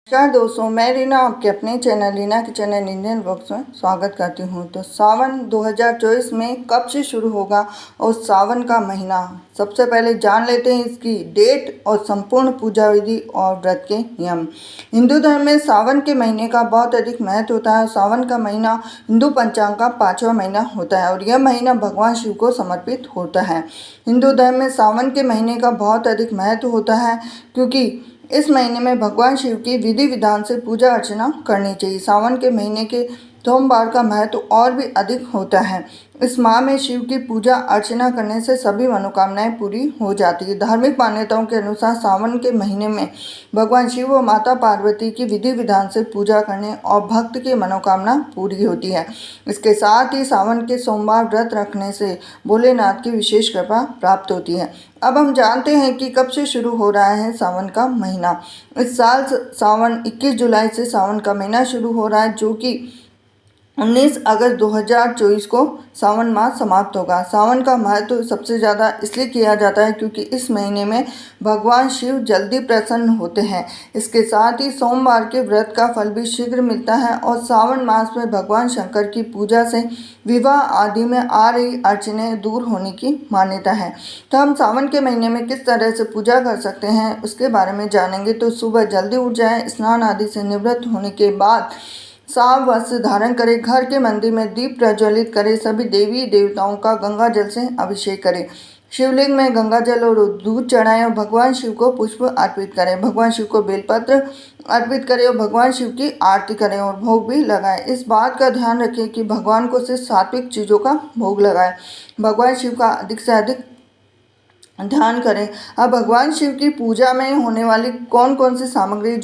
नमस्कार दोस्तों, मैं रीना आपके अपने चैनल रीना के चैनल इंडियन ब्लॉग्स में स्वागत करती हूँ। तो सावन 2024 में कब से शुरू होगा और सावन का महीना, सबसे पहले जान लेते हैं इसकी डेट और संपूर्ण पूजा विधि और व्रत के नियम। हिंदू धर्म में सावन के महीने का बहुत अधिक महत्व होता है। सावन का महीना हिंदू पंचांग का 5वां महीना होता है और यह महीना भगवान शिव को समर्पित होता है। हिंदू धर्म में सावन के महीने का बहुत अधिक महत्व होता है क्योंकि इस महीने में भगवान शिव की विधि विधान से पूजा अर्चना करनी चाहिए। सावन के महीने के सोमवार का महत्व और भी अधिक होता है। इस माह में शिव की पूजा अर्चना करने से सभी मनोकामनाएं पूरी हो जाती है। धार्मिक मान्यताओं के अनुसार सावन के महीने में भगवान शिव व माता पार्वती की विधि विधान से पूजा करने और भक्त की मनोकामना पूरी होती है। इसके साथ ही सावन के सोमवार व्रत रखने से भोलेनाथ की विशेष कृपा प्राप्त होती है। अब हम जानते हैं कि कब से शुरू हो रहा है सावन का महीना। इस साल सावन 21 जुलाई से सावन का महीना शुरू हो रहा है, जो कि 19 अगस्त 2024 को सावन माह समाप्त होगा। सावन का महत्व सबसे ज़्यादा इसलिए किया जाता है क्योंकि इस महीने में भगवान शिव जल्दी प्रसन्न होते हैं। इसके साथ ही सोमवार के व्रत का फल भी शीघ्र मिलता है और सावन मास में भगवान शंकर की पूजा से विवाह आदि में आ रही अड़चनें दूर होने की मान्यता है। तो हम सावन के महीने में किस तरह से पूजा कर सकते हैं उसके बारे में जानेंगे। तो सुबह जल्दी उठ जाएं, स्नान आदि से निवृत्त होने के बाद साफ वस्त्र धारण करें, घर के मंदिर में दीप प्रज्वलित करें, सभी देवी देवताओं का गंगा जल से अभिषेक करें, शिवलिंग में गंगा जल और दूध चढ़ाएं और भगवान शिव को पुष्प अर्पित करें, भगवान शिव को बेलपत्र अर्पित करें और भगवान शिव की आरती करें और भोग भी लगाएं। इस बात का ध्यान रखें कि भगवान को सिर्फ सात्विक चीज़ों का भोग लगाएं। भगवान शिव का अधिक से अधिक ध्यान करें। अब भगवान शिव की पूजा में होने वाली कौन कौन सी सामग्री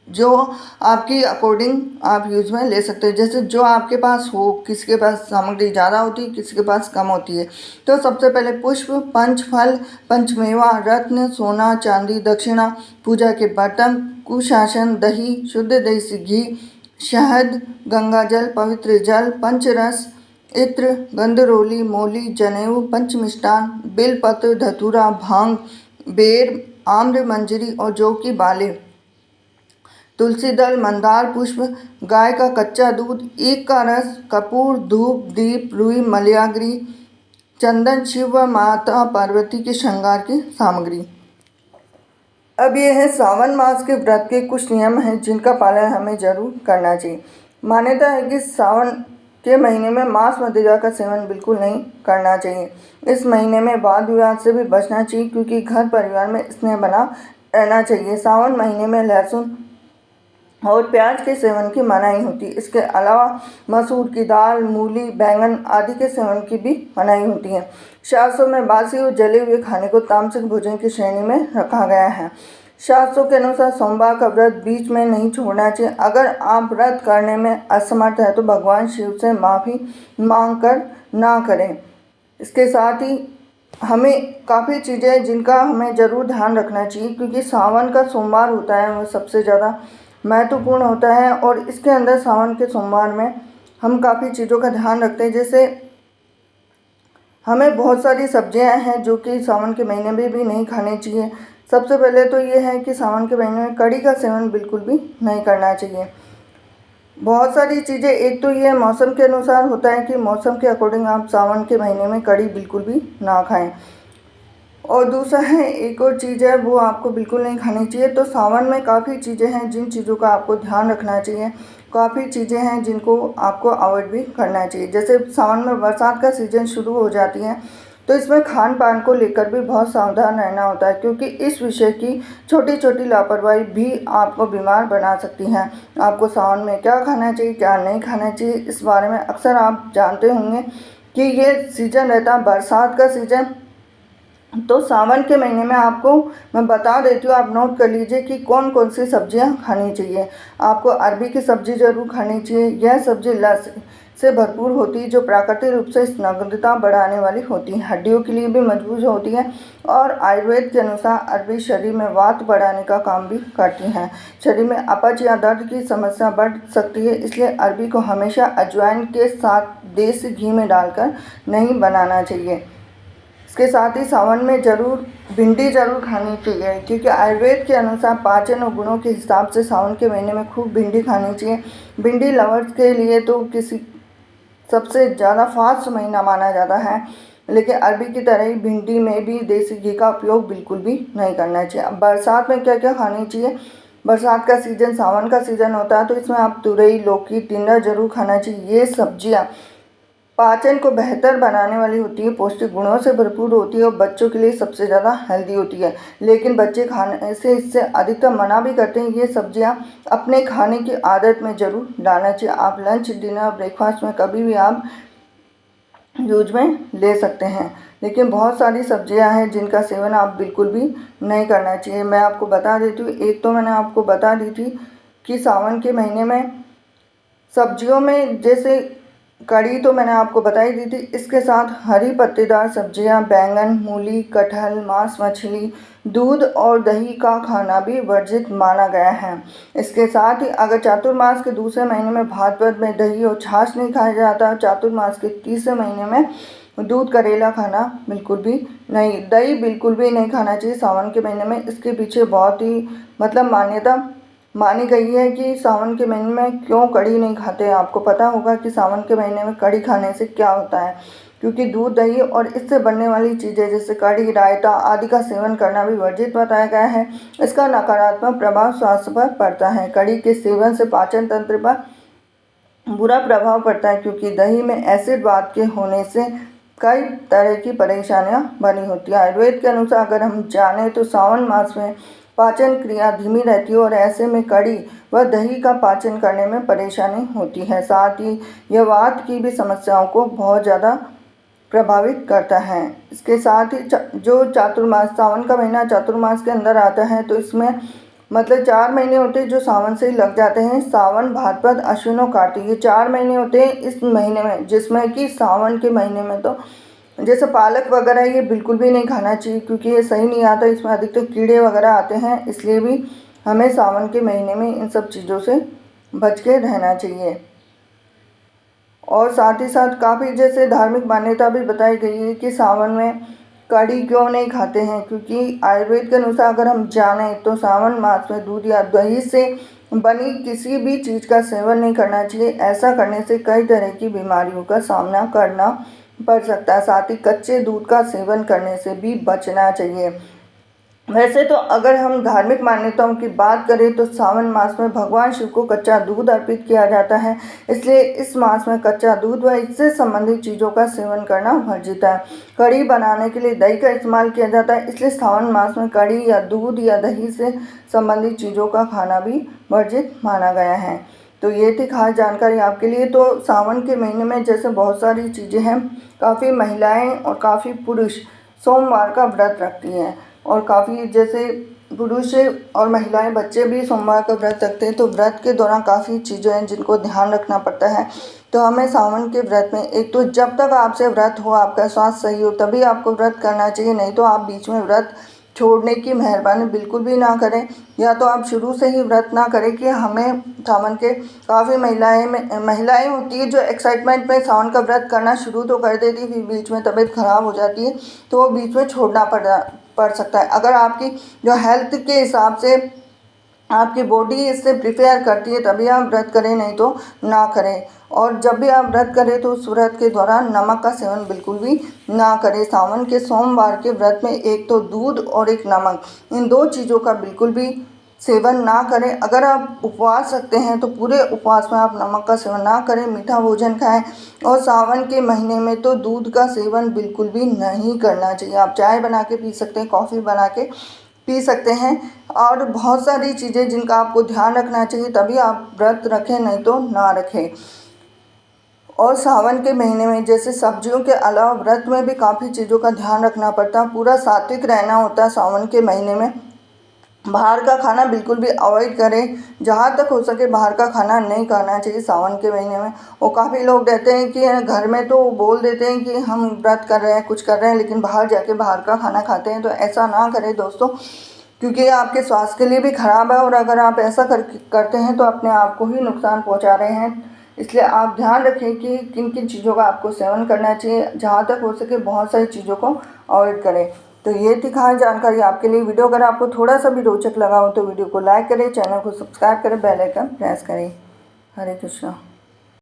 जो आपकी अकॉर्डिंग आप यूज़ में ले सकते हैं, जैसे जो आपके पास हो, किसी के पास सामग्री ज़्यादा होती है, किसी के पास कम होती है। तो सबसे पहले पुष्प, पंचफल, पंचमेवा, रत्न, सोना, चांदी, दक्षिणा, पूजा के बर्तन, कुशासन, दही, शुद्ध देसी घी, शहद, गंगा जल, पवित्र जल, पंचरस, इत्र, गंधरोली, मोली, जनेऊ, पंचमिष्टान, बेलपत्र, धतूरा, भांग, बेर, आम्र, मंजरी और जौ की बालें, तुलसी दल, मंदार पुष्प, गाय का कच्चा दूध, ईख का रस, कपूर, धूप, दीप, रुई, मलयाग्री, चंदन, शिव व माता पार्वती के श्रृंगार की सामग्री। अब ये है सावन मास के व्रत के कुछ नियम हैं जिनका पालन हमें जरूर करना चाहिए। मान्यता है कि सावन के महीने में मांस मदिरा का सेवन बिल्कुल नहीं करना चाहिए। इस महीने में वाद विवाद से भी बचना चाहिए क्योंकि घर परिवार में स्नेह बना रहना चाहिए। सावन महीने में लहसुन और प्याज के सेवन की मनाही होती है। इसके अलावा मसूर की दाल, मूली, बैंगन आदि के सेवन की भी मनाही होती है। शास्त्रों में बासी और जले हुए खाने को तामसिक भोजन की श्रेणी में रखा गया है। शास्त्रों के अनुसार सोमवार का व्रत बीच में नहीं छोड़ना चाहिए। अगर आप व्रत करने में असमर्थ है तो भगवान शिव से माफ़ी मांग कर ना करें। इसके साथ ही हमें काफ़ी चीज़ें जिनका हमें ज़रूर ध्यान रखना चाहिए क्योंकि सावन का सोमवार होता है वो सबसे ज़्यादा महत्वपूर्ण होता है और इसके अंदर सावन के सोमवार में हम काफ़ी चीज़ों का ध्यान रखते हैं। जैसे हमें बहुत सारी सब्जियां हैं जो कि सावन के महीने में भी नहीं खानी चाहिए। सबसे पहले तो ये है कि सावन के महीने में कड़ी का सेवन बिल्कुल भी नहीं करना चाहिए। बहुत सारी चीज़ें, एक तो ये मौसम के अनुसार होता है कि मौसम के अकॉर्डिंग आप सावन के महीने में कड़ी बिल्कुल भी ना खाएं। और दूसरा है, एक और चीज़ है वो आपको बिल्कुल नहीं खानी चाहिए। तो सावन में काफ़ी चीज़ें हैं जिन चीज़ों का आपको ध्यान रखना चाहिए, काफ़ी चीज़ें हैं जिनको आपको अवॉइड भी करना चाहिए। जैसे सावन में बरसात का सीज़न शुरू हो जाती है तो इसमें खान पान को लेकर भी बहुत सावधान रहना होता है क्योंकि इस विषय की छोटी छोटी लापरवाही भी आपको बीमार बना सकती हैं। आपको सावन में क्या खाना चाहिए, क्या नहीं खाना चाहिए, इस बारे में अक्सर आप जानते होंगे कि ये सीज़न रहता है बरसात का सीज़न। तो सावन के महीने में आपको मैं बता देती हूँ, आप नोट कर लीजिए कि कौन कौन सी सब्जियां खानी चाहिए। आपको अरबी की सब्ज़ी ज़रूर खानी चाहिए। यह सब्ज़ी लस से भरपूर होती है जो प्राकृतिक रूप से स्निग्धता बढ़ाने वाली होती है, हड्डियों के लिए भी मजबूत होती है और आयुर्वेद के अनुसार अरबी शरीर में वात बढ़ाने का काम भी करती हैं। शरीर में अपच या दर्द की समस्या बढ़ सकती है, इसलिए अरबी को हमेशा अजवाइन के साथ देसी घी में डालकर नहीं बनाना चाहिए। इसके साथ ही सावन में भिंडी ज़रूर खानी चाहिए, क्योंकि आयुर्वेद के अनुसार पाचन और गुणों के हिसाब से सावन के महीने में खूब भिंडी खानी चाहिए। भिंडी लवर्स के लिए तो सबसे ज़्यादा फास्ट महीना माना जाता है, लेकिन अरबी की तरह ही भिंडी में भी देसी घी का उपयोग बिल्कुल भी नहीं करना चाहिए। अब बरसात में क्या क्या खानी चाहिए? बरसात का सीज़न सावन का सीज़न होता है, तो इसमें आप तुरई, लौकी, टिंडा जरूर खाना चाहिए। ये सब्जियाँ पाचन को बेहतर बनाने वाली होती है, पौष्टिक गुणों से भरपूर होती है और बच्चों के लिए सबसे ज़्यादा हेल्दी होती है। लेकिन बच्चे खाने से इससे अधिकतर मना भी करते हैं। ये सब्जियां अपने खाने की आदत में ज़रूर डालना चाहिए। आप लंच, डिनर, ब्रेकफास्ट में कभी भी आप यूज में ले सकते हैं, लेकिन बहुत सारी सब्जियां हैं जिनका सेवन आप बिल्कुल भी नहीं करना चाहिए। मैं आपको बता देती हूँ, एक तो मैंने आपको बता दी थी कि सावन के महीने में सब्जियों में जैसे कड़ी तो मैंने आपको बताई दी थी। इसके साथ हरी पत्तेदार सब्जियां, बैंगन, मूली, कटहल, मांस, मछली, दूध और दही का खाना भी वर्जित माना गया है। इसके साथ ही अगर चातुर्मास के दूसरे महीने में भाद्रपद में दही और छाछ नहीं खाया जाता, चातुर्मास के तीसरे महीने में दूध, करेला खाना बिल्कुल भी नहीं, दही बिल्कुल भी नहीं खाना चाहिए सावन के महीने में। इसके पीछे बहुत ही मान्यता मानी गई है कि सावन के महीने में क्यों कढ़ी नहीं खाते। आपको पता होगा कि सावन के महीने में कढ़ी खाने से क्या होता है, क्योंकि दूध, दही और इससे बनने वाली चीज़ें जैसे कढ़ी, रायता आदि का सेवन करना भी वर्जित बताया गया है। इसका नकारात्मक प्रभाव स्वास्थ्य पर पड़ता है। कढ़ी के सेवन से पाचन तंत्र पर बुरा प्रभाव पड़ता है, क्योंकि दही में एसिड वात के होने से कई तरह की परेशानियां बनी होती है। आयुर्वेद के अनुसार अगर हम जाने तो सावन मास में पाचन क्रिया धीमी रहती है और ऐसे में कड़ी व दही का पाचन करने में परेशानी होती है। साथ ही यह वात की भी समस्याओं को बहुत ज़्यादा प्रभावित करता है। इसके साथ ही जो चातुर्मास, सावन का महीना चातुर्मास के अंदर आता है, तो इसमें 4 महीने होते हैं जो सावन से ही लग जाते हैं। सावन, भाद्रपद, आश्विन और कार्तिक, ये 4 महीने होते हैं इस महीने में, जिसमें कि सावन के महीने में तो जैसे पालक वगैरह ये बिल्कुल भी नहीं खाना चाहिए, क्योंकि ये सही नहीं आता, इसमें अधिकतर कीड़े वगैरह आते हैं। इसलिए भी हमें सावन के महीने में इन सब चीज़ों से बच के रहना चाहिए। और साथ ही साथ काफ़ी जैसे धार्मिक मान्यता भी बताई गई है कि सावन में कढ़ी क्यों नहीं खाते हैं, क्योंकि आयुर्वेद के अनुसार अगर हम जाने तो सावन मास में दूध या दही से बनी किसी भी चीज़ का सेवन नहीं करना चाहिए। ऐसा करने से कई तरह की बीमारियों का सामना करना पड़ सकता है। साथ ही कच्चे दूध का सेवन करने से भी बचना चाहिए। वैसे तो अगर हम धार्मिक मान्यताओं की बात करें तो सावन मास में भगवान शिव को कच्चा दूध अर्पित किया जाता है, इसलिए इस मास में कच्चा दूध व इससे संबंधित चीज़ों का सेवन करना वर्जित है। कढ़ी बनाने के लिए दही का इस्तेमाल किया जाता है, इसलिए सावन मास में कढ़ी या दूध या दही से संबंधित चीज़ों का खाना भी वर्जित माना गया है। तो ये थी खास जानकारी आपके लिए। तो सावन के महीने में जैसे बहुत सारी चीज़ें हैं, काफ़ी महिलाएं और काफ़ी पुरुष सोमवार का व्रत रखती हैं, और काफ़ी जैसे पुरुष और महिलाएं, बच्चे भी सोमवार का व्रत रखते हैं। तो व्रत के दौरान काफ़ी चीज़ें हैं जिनको ध्यान रखना पड़ता है। तो हमें सावन के व्रत में एक तो जब तक आपसे व्रत हो, आपका स्वास्थ्य सही हो, तभी आपको व्रत करना चाहिए, नहीं तो आप बीच में व्रत छोड़ने की मेहरबानी बिल्कुल भी ना करें। या तो आप शुरू से ही व्रत ना करें कि हमें सावन के काफ़ी महिलाएं होती है जो एक्साइटमेंट में सावन का व्रत करना शुरू तो कर देती है, फिर बीच में तबीयत खराब हो जाती है तो वो बीच में छोड़ना पड़ सकता है। अगर आपकी जो हेल्थ के हिसाब से आपकी बॉडी इससे प्रिपेयर करती है तभी आप व्रत करें, नहीं तो ना करें। और जब भी आप व्रत करें तो उस व्रत के दौरान नमक का सेवन बिल्कुल भी ना करें। सावन के सोमवार के व्रत में एक तो दूध और एक नमक, इन 2 चीज़ों का बिल्कुल भी सेवन ना करें। अगर आप उपवास रखते हैं तो पूरे उपवास में आप नमक का सेवन ना करें, मीठा भोजन खाएं। और सावन के महीने में तो दूध का सेवन बिल्कुल भी नहीं करना चाहिए। आप चाय बना के पी सकते हैं, कॉफ़ी बना के पी सकते हैं, और बहुत सारी चीज़ें जिनका आपको ध्यान रखना चाहिए, तभी आप व्रत रखें, नहीं तो ना रखें। और सावन के महीने में जैसे सब्जियों के अलावा व्रत में भी काफ़ी चीज़ों का ध्यान रखना पड़ता है। पूरा सात्विक रहना होता है सावन के महीने में। बाहर का खाना बिल्कुल भी अवॉइड करें, जहाँ तक हो सके बाहर का खाना नहीं खाना चाहिए सावन के महीने में। और काफ़ी लोग रहते हैं कि घर में तो बोल देते हैं कि हम व्रत कर रहे हैं, कुछ कर रहे हैं, लेकिन बाहर जाके बाहर का खाना खाते हैं। तो ऐसा ना करें दोस्तों, क्योंकि ये आपके स्वास्थ्य के लिए भी ख़राब है, और अगर आप ऐसा करते हैं तो अपने आप को ही नुकसान पहुँचा रहे हैं। इसलिए आप ध्यान रखें कि किन किन चीज़ों का आपको सेवन करना चाहिए। जहाँ तक हो सके बहुत सारी चीज़ों को अवॉइड करें। तो ये थी खास जानकारी आपके लिए। वीडियो अगर आपको थोड़ा सा भी रोचक लगा हो तो वीडियो को लाइक करें, चैनल को सब्सक्राइब करें, बेल आइकन प्रेस करें। हरे कृष्णा।